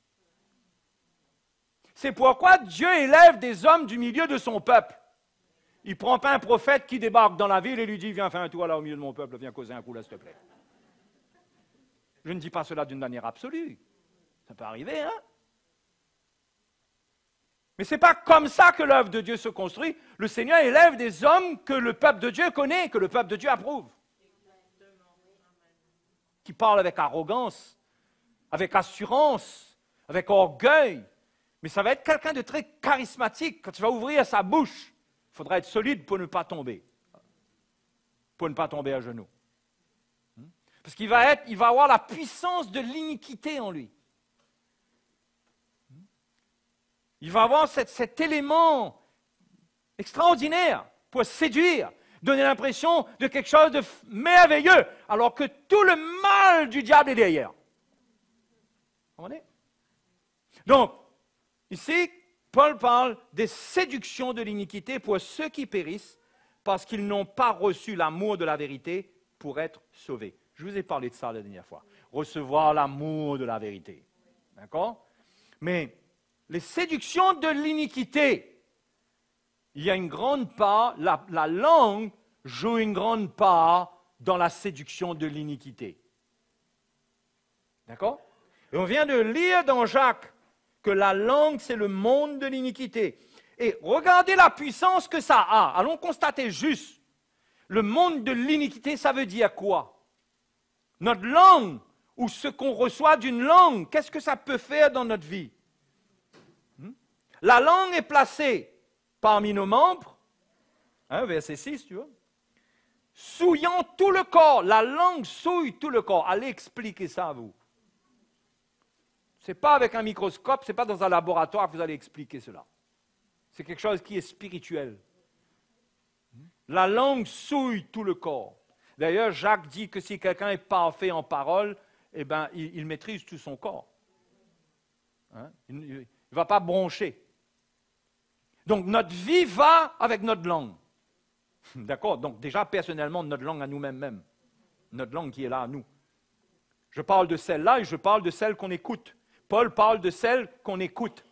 C'est pourquoi Dieu élève des hommes du milieu de son peuple. Il ne prend pas un prophète qui débarque dans la ville et lui dit « Viens faire un tour là au milieu de mon peuple, viens causer un coup là, s'il te plaît. » Je ne dis pas cela d'une manière absolue. Ça peut arriver, hein? Mais ce n'est pas comme ça que l'œuvre de Dieu se construit. Le Seigneur élève des hommes que le peuple de Dieu connaît, que le peuple de Dieu approuve. Qui parlent avec arrogance, avec assurance, avec orgueil. Mais ça va être quelqu'un de très charismatique. Quand tu vas ouvrir sa bouche, il faudra être solide pour ne pas tomber. Pour ne pas tomber à genoux. Parce qu'il va avoir la puissance de l'iniquité en lui. Il va avoir cet élément extraordinaire pour séduire, donner l'impression de quelque chose de merveilleux, alors que tout le mal du diable est derrière. Vous comprenez? Donc, ici, Paul parle des séductions de l'iniquité pour ceux qui périssent parce qu'ils n'ont pas reçu l'amour de la vérité pour être sauvés. Je vous ai parlé de ça la dernière fois. Recevoir l'amour de la vérité. D'accord? Mais les séductions de l'iniquité, il y a une grande part, la langue joue une grande part dans la séduction de l'iniquité. D'accord? Et on vient de lire dans Jacques que la langue, c'est le monde de l'iniquité. Et regardez la puissance que ça a. Allons constater juste. Le monde de l'iniquité, ça veut dire quoi? Notre langue, ou ce qu'on reçoit d'une langue, qu'est-ce que ça peut faire dans notre vie? La langue est placée parmi nos membres, verset 6, tu vois, souillant tout le corps. La langue souille tout le corps. Allez expliquer ça à vous. Ce n'est pas avec un microscope, ce n'est pas dans un laboratoire que vous allez expliquer cela. C'est quelque chose qui est spirituel. La langue souille tout le corps. D'ailleurs, Jacques dit que si quelqu'un est parfait en parole, eh ben, il maîtrise tout son corps. Il ne va pas broncher. Donc, notre vie va avec notre langue. D'accord? Donc, déjà, personnellement, notre langue à nous-mêmes même. Notre langue qui est là à nous. Je parle de celle-là et je parle de celle qu'on écoute. Paul parle de celle qu'on écoute.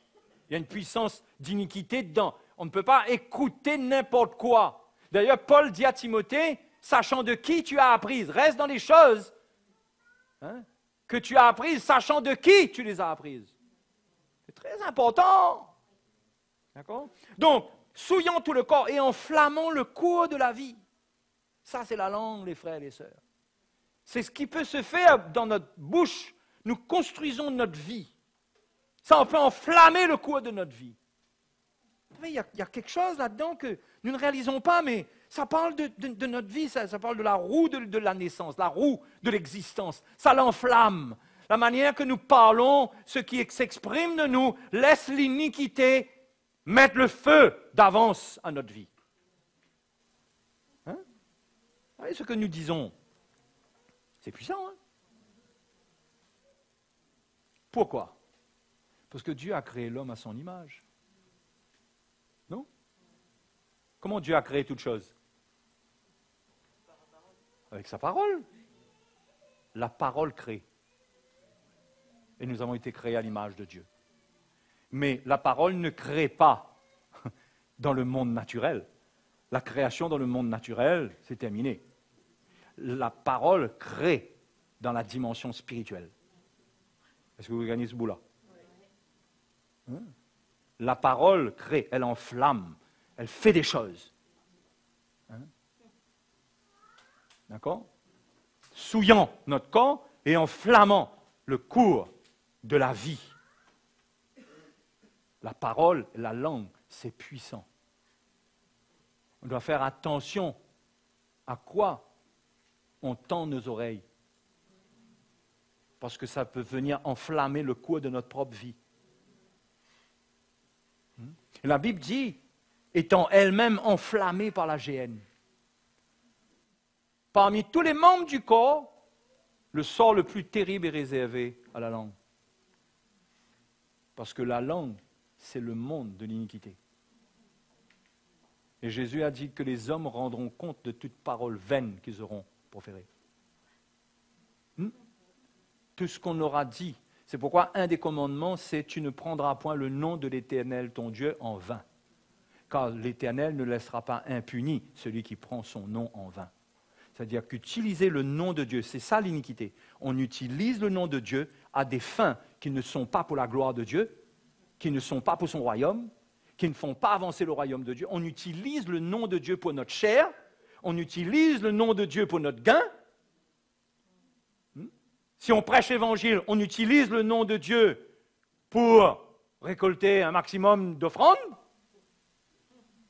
Il y a une puissance d'iniquité dedans. On ne peut pas écouter n'importe quoi. D'ailleurs, Paul dit à Timothée, sachant de qui tu as appris, reste dans les choses que tu as apprises, sachant de qui tu les as apprises. C'est très important. D'accord? Donc, souillant tout le corps et enflammant le cours de la vie. Ça, c'est la langue, les frères et les sœurs. C'est ce qui peut se faire dans notre bouche. Nous construisons notre vie. Ça, on peut enflammer le cours de notre vie. Vous savez, il y a quelque chose là-dedans que nous ne réalisons pas, mais ça parle de notre vie, ça parle de la roue de la naissance, la roue de l'existence. Ça l'enflamme. La manière que nous parlons, ce qui s'exprime de nous, laisse l'iniquité mettre le feu d'avance à notre vie. Vous voyez ce que nous disons? C'est puissant, hein? Pourquoi? Parce que Dieu a créé l'homme à son image. Non? Comment Dieu a créé toute chose? Avec sa parole. La parole crée. Et nous avons été créés à l'image de Dieu. Mais la parole ne crée pas dans le monde naturel. La création dans le monde naturel, c'est terminé. La parole crée dans la dimension spirituelle. Est-ce que vous gagnez ce bout-là? La parole crée, elle enflamme, elle fait des choses. D'accord? Souillant notre corps et enflammant le cours de la vie. La parole, la langue, c'est puissant. On doit faire attention à quoi on tend nos oreilles. Parce que ça peut venir enflammer le cours de notre propre vie. La Bible dit, étant elle-même enflammée par la géhenne. Parmi tous les membres du corps, le sort le plus terrible est réservé à la langue. Parce que la langue, c'est le monde de l'iniquité. Et Jésus a dit que les hommes rendront compte de toute parole vaine qu'ils auront proférée. Tout ce qu'on aura dit. C'est pourquoi un des commandements, c'est « Tu ne prendras point le nom de l'Éternel, ton Dieu, en vain. » Car l'Éternel ne laissera pas impuni celui qui prend son nom en vain. C'est-à-dire qu'utiliser le nom de Dieu, c'est ça l'iniquité. On utilise le nom de Dieu à des fins qui ne sont pas pour la gloire de Dieu, qui ne sont pas pour son royaume, qui ne font pas avancer le royaume de Dieu. On utilise le nom de Dieu pour notre chair, on utilise le nom de Dieu pour notre gain. Si on prêche l'Évangile, on utilise le nom de Dieu pour récolter un maximum d'offrandes.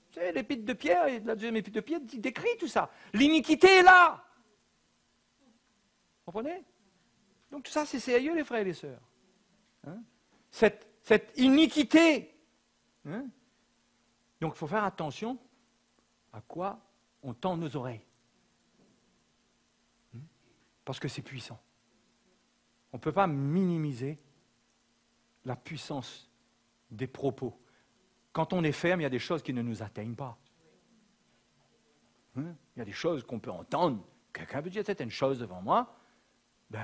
Vous savez, l'épître de Pierre, et la deuxième épître de Pierre décrit tout ça. L'iniquité est là. Vous comprenez? Donc tout ça, c'est sérieux, les frères et les sœurs. Hein? Cette iniquité. Hein? Donc il faut faire attention à quoi on tend nos oreilles. Parce que c'est puissant. On ne peut pas minimiser la puissance des propos. Quand on est ferme, il y a des choses qui ne nous atteignent pas. Il y a des choses qu'on peut entendre. Quelqu'un peut dire certaines choses devant moi, il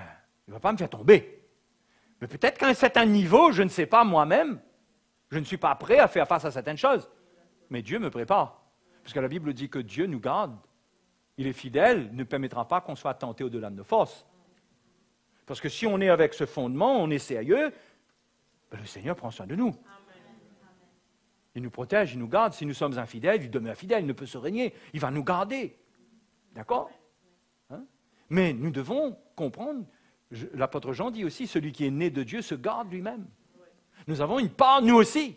ne va pas me faire tomber. Mais peut-être qu'à un certain niveau, je ne sais pas moi-même, je ne suis pas prêt à faire face à certaines choses. Mais Dieu me prépare. Parce que la Bible dit que Dieu nous garde. Il est fidèle, ne permettra pas qu'on soit tenté au-delà de nos forces. Parce que si on est avec ce fondement, on est sérieux, le Seigneur prend soin de nous. Il nous protège, il nous garde. Si nous sommes infidèles, il demeure fidèle, il ne peut se régner. Il va nous garder. D'accord? Mais nous devons comprendre, l'apôtre Jean dit aussi, celui qui est né de Dieu se garde lui-même. Nous avons une part, nous aussi.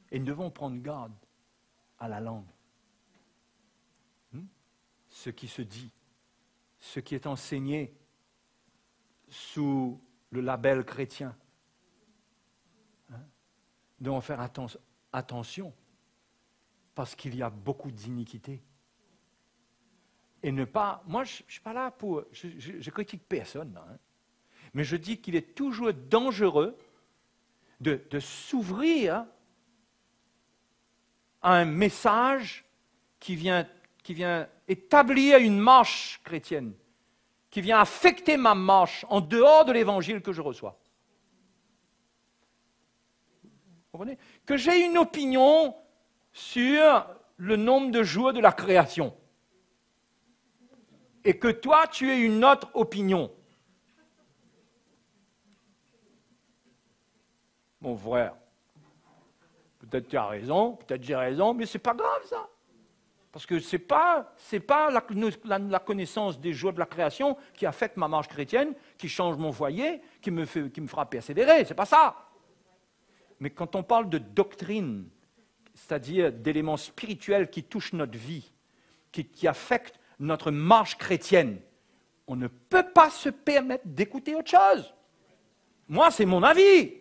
Et nous devons prendre garde à la langue. Ce qui se dit, ce qui est enseigné sous le label chrétien. Nous devons faire attention, parce qu'il y a beaucoup d'iniquité. Et ne pas... Moi, je ne suis pas là pour... Je critique personne, là, mais je dis qu'il est toujours dangereux de s'ouvrir à un message qui vient établir une marche chrétienne, qui vient affecter ma marche en dehors de l'évangile que je reçois. Vous comprenez? Que j'ai une opinion sur le nombre de jours de la création et que toi, tu aies une autre opinion. Mon frère, peut-être tu as raison, peut-être j'ai raison, mais ce n'est pas grave ça. Parce que ce n'est pas la connaissance des jours de la création qui affecte ma marche chrétienne, qui change mon foyer, qui me fera persévérer. Ce n'est pas ça. Mais quand on parle de doctrine, c'est-à-dire d'éléments spirituels qui touchent notre vie, qui affectent notre marche chrétienne, on ne peut pas se permettre d'écouter autre chose. Moi, c'est mon avis.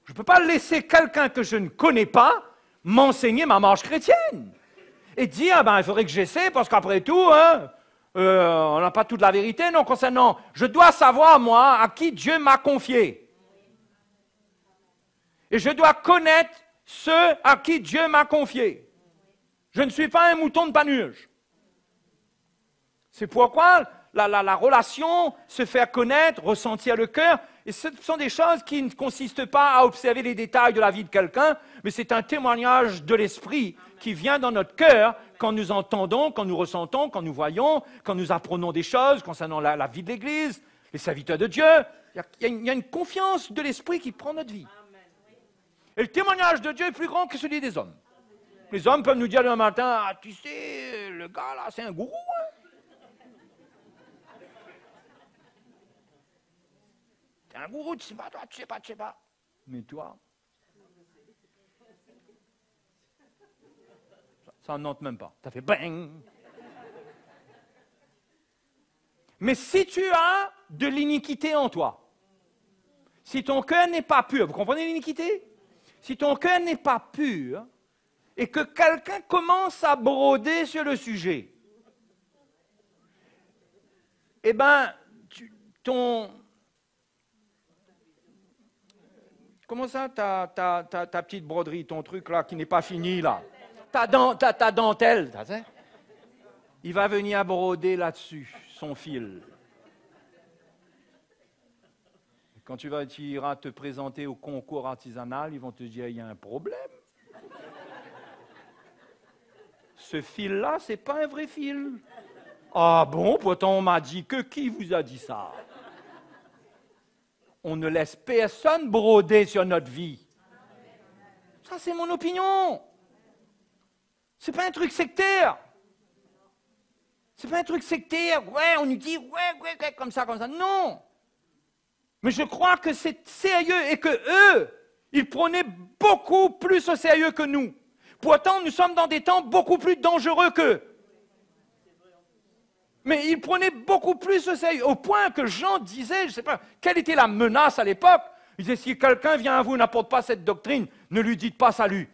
Je ne peux pas laisser quelqu'un que je ne connais pas m'enseigner ma marche chrétienne et dire, il faudrait que j'essaie parce qu'après tout, on n'a pas toute la vérité. Non, concernant, je dois savoir, moi, à qui Dieu m'a confié. Et je dois connaître ceux à qui Dieu m'a confié. Je ne suis pas un mouton de panurge. C'est pourquoi la relation, se faire connaître, ressentir le cœur, et ce sont des choses qui ne consistent pas à observer les détails de la vie de quelqu'un, mais c'est un témoignage de l'esprit qui vient dans notre cœur quand nous entendons, quand nous ressentons, quand nous voyons, quand nous apprenons des choses concernant la vie de l'Église, les serviteurs de Dieu. Il y a une confiance de l'esprit qui prend notre vie. Et le témoignage de Dieu est plus grand que celui des hommes. Les hommes peuvent nous dire le matin, ah, tu sais, le gars là, c'est un gourou. T'es un gourou, tu sais pas, toi, tu sais pas. Mais toi, Ça n'entre même pas. Ça fait bang. Mais si tu as de l'iniquité en toi, si ton cœur n'est pas pur, vous comprenez l'iniquité? Si ton cœur n'est pas pur et que quelqu'un commence à broder sur le sujet, eh bien, comment ça, ta petite broderie, ton truc là qui n'est pas fini là, ta dentelle, il va venir broder là-dessus son fil. Quand tu iras te présenter au concours artisanal, ils vont te dire, il y a un problème. Ce fil-là, c'est pas un vrai fil. Ah bon, pourtant on m'a dit que qui vous a dit ça? On ne laisse personne broder sur notre vie. Ça, c'est mon opinion. C'est pas un truc sectaire. C'est pas un truc sectaire. Ouais, on nous dit, ouais, comme ça. Non. Mais je crois que c'est sérieux et que eux, ils prenaient beaucoup plus au sérieux que nous. Pourtant, nous sommes dans des temps beaucoup plus dangereux qu'eux. Mais ils prenaient beaucoup plus au sérieux, au point que Jean disait, je ne sais pas, quelle était la menace à l'époque? Il disait, si quelqu'un vient à vous et n'apporte pas cette doctrine, ne lui dites pas salut.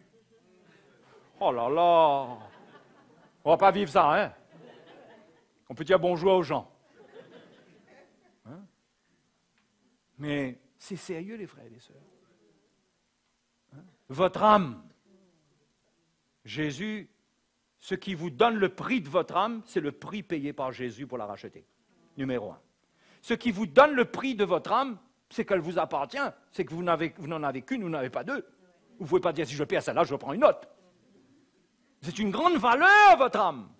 Oh là là, on ne va pas vivre ça, hein? On peut dire bonjour aux gens. Hein? Mais c'est sérieux, les frères et les sœurs. Hein? Votre âme, Jésus, ce qui vous donne le prix de votre âme, c'est le prix payé par Jésus pour la racheter. Numéro 1. Ce qui vous donne le prix de votre âme, c'est qu'elle vous appartient. C'est que vous n'en avez qu'une, vous n'en avez pas deux. Vous ne pouvez pas dire, si je perds celle-là, je prends une autre. C'est une grande valeur, votre âme.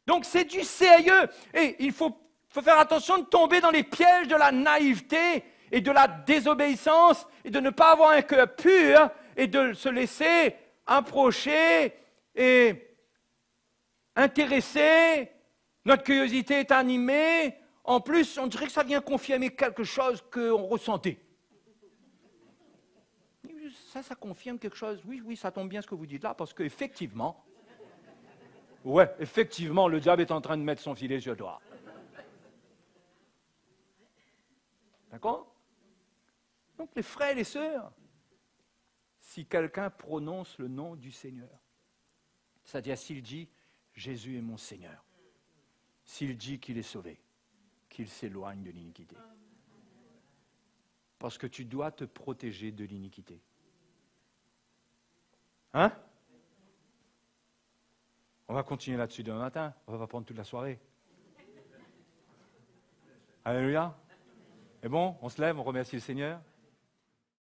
Donc c'est du sérieux. Et il faut faire attention de tomber dans les pièges de la naïveté et de la désobéissance et de ne pas avoir un cœur pur et de se laisser approcher et intéresser. Notre curiosité est animée. En plus, on dirait que ça vient confirmer quelque chose qu'on ressentait. Ça confirme quelque chose. Oui, ça tombe bien ce que vous dites là, parce qu'effectivement, effectivement, le diable est en train de mettre son filet sur toi. D'accord? Donc, les frères et les sœurs, si quelqu'un prononce le nom du Seigneur, c'est-à-dire s'il dit « Jésus est mon Seigneur », s'il dit qu'il est sauvé, qu'il s'éloigne de l'iniquité. Parce que tu dois te protéger de l'iniquité. Hein? On va continuer là-dessus demain matin. On va prendre toute la soirée. Alléluia. Et bon, on se lève, on remercie le Seigneur.